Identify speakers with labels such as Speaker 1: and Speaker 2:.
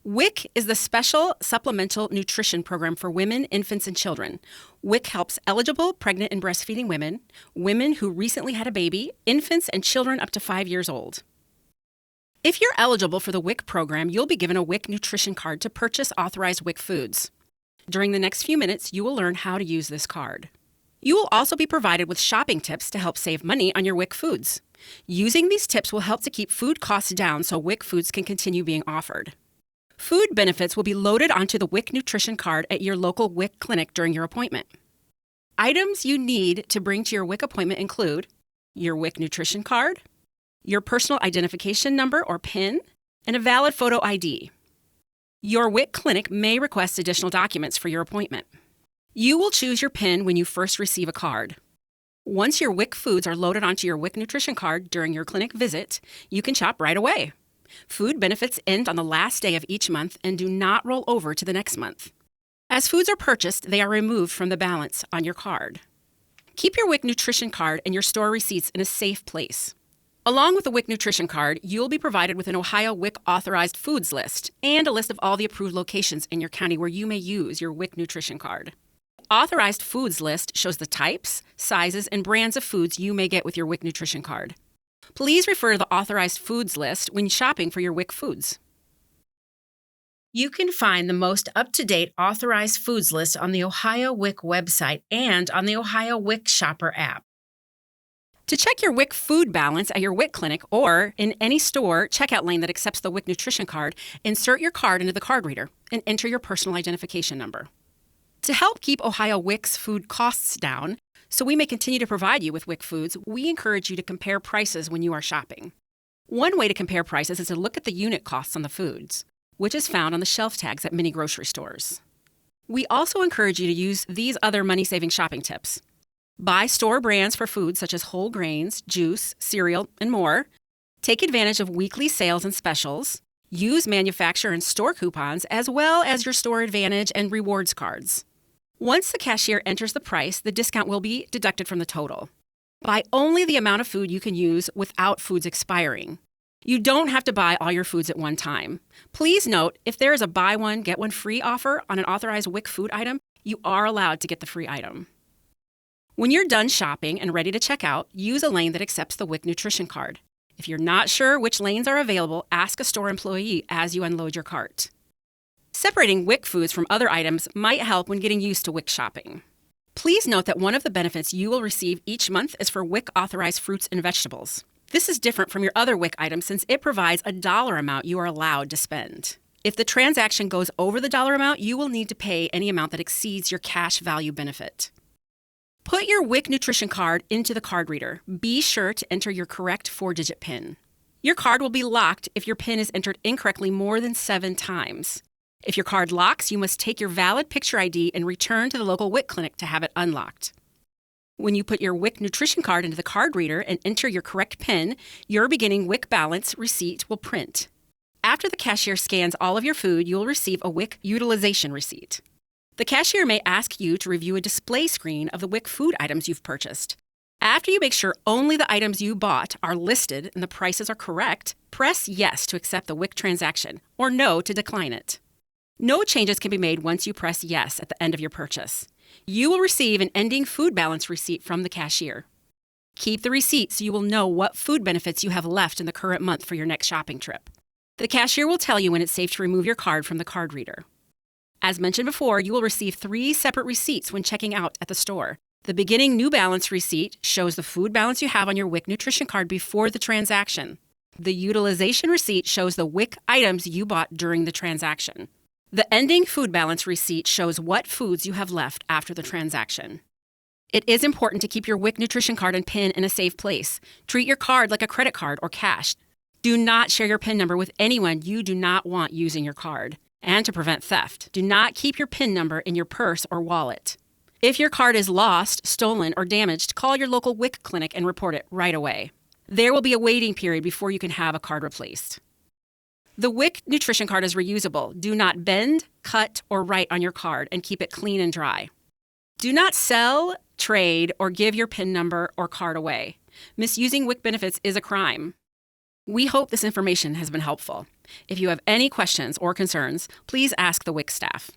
Speaker 1: WIC is the Special Supplemental Nutrition Program for women, infants, and children. WIC helps eligible, pregnant, and breastfeeding women, women who recently had a baby, infants, and children up to 5 years old. If you're eligible for the WIC program, you'll be given a WIC nutrition card to purchase authorized WIC foods. During the next few minutes, you will learn how to use this card. You will also be provided with shopping tips to help save money on your WIC foods. Using these tips will help to keep food costs down so WIC foods can continue being offered. Food benefits will be loaded onto the WIC nutrition card at your local WIC clinic during your appointment. Items you need to bring to your WIC appointment include your WIC nutrition card, your personal identification number or PIN, and a valid photo ID. Your WIC clinic may request additional documents for your appointment. You will choose your PIN when you first receive a card. Once your WIC foods are loaded onto your WIC nutrition card during your clinic visit, you can shop right away. Food benefits end on the last day of each month and do not roll over to the next month. As foods are purchased, they are removed from the balance on your card. Keep your WIC nutrition card and your store receipts in a safe place. Along with the WIC nutrition card, you'll be provided with an Ohio WIC authorized foods list and a list of all the approved locations in your county where you may use your WIC nutrition card. Authorized foods list shows the types, sizes, and brands of foods you may get with your WIC nutrition card. Please refer to the authorized foods list when shopping for your WIC foods. You can find the most up-to-date authorized foods list on the Ohio WIC website and on the Ohio WIC Shopper app. To check your WIC food balance at your WIC clinic or in any store checkout lane that accepts the WIC nutrition card, insert your card into the card reader and enter your personal identification number. To help keep Ohio WIC's food costs down, so we may continue to provide you with WIC foods, we encourage you to compare prices when you are shopping. One way to compare prices is to look at the unit costs on the foods, which is found on the shelf tags at many grocery stores. We also encourage you to use these other money-saving shopping tips. Buy store brands for foods such as whole grains, juice, cereal, and more. Take advantage of weekly sales and specials. Use manufacturer and store coupons as well as your store advantage and rewards cards. Once the cashier enters the price, the discount will be deducted from the total. Buy only the amount of food you can use without foods expiring. You don't have to buy all your foods at one time. Please note, if there is a buy one, get one free offer on an authorized WIC food item, you are allowed to get the free item. When you're done shopping and ready to check out, use a lane that accepts the WIC nutrition card. If you're not sure which lanes are available, ask a store employee as you unload your cart. Separating WIC foods from other items might help when getting used to WIC shopping. Please note that one of the benefits you will receive each month is for WIC authorized fruits and vegetables. This is different from your other WIC items since it provides a dollar amount you are allowed to spend. If the transaction goes over the dollar amount, you will need to pay any amount that exceeds your cash value benefit. Put your WIC nutrition card into the card reader. Be sure to enter your correct 4-digit PIN. Your card will be locked if your PIN is entered incorrectly more than 7 times. If your card locks, you must take your valid picture ID and return to the local WIC clinic to have it unlocked. When you put your WIC nutrition card into the card reader and enter your correct PIN, your beginning WIC balance receipt will print. After the cashier scans all of your food, you will receive a WIC utilization receipt. The cashier may ask you to review a display screen of the WIC food items you've purchased. After you make sure only the items you bought are listed and the prices are correct, press yes to accept the WIC transaction or no to decline it. No changes can be made once you press yes at the end of your purchase. You will receive an ending food balance receipt from the cashier. Keep the receipt so you will know what food benefits you have left in the current month for your next shopping trip. The cashier will tell you when it's safe to remove your card from the card reader. As mentioned before, you will receive 3 separate receipts when checking out at the store. The beginning new balance receipt shows the food balance you have on your WIC nutrition card before the transaction. The utilization receipt shows the WIC items you bought during the transaction. The ending food balance receipt shows what foods you have left after the transaction. It is important to keep your WIC nutrition card and PIN in a safe place. Treat your card like a credit card or cash. Do not share your PIN number with anyone you do not want using your card. And to prevent theft, do not keep your PIN number in your purse or wallet. If your card is lost, stolen, or damaged, call your local WIC clinic and report it right away. There will be a waiting period before you can have a card replaced. The WIC nutrition card is reusable. Do not bend, cut, or write on your card and keep it clean and dry. Do not sell, trade, or give your PIN number or card away. Misusing WIC benefits is a crime. We hope this information has been helpful. If you have any questions or concerns, please ask the WIC staff.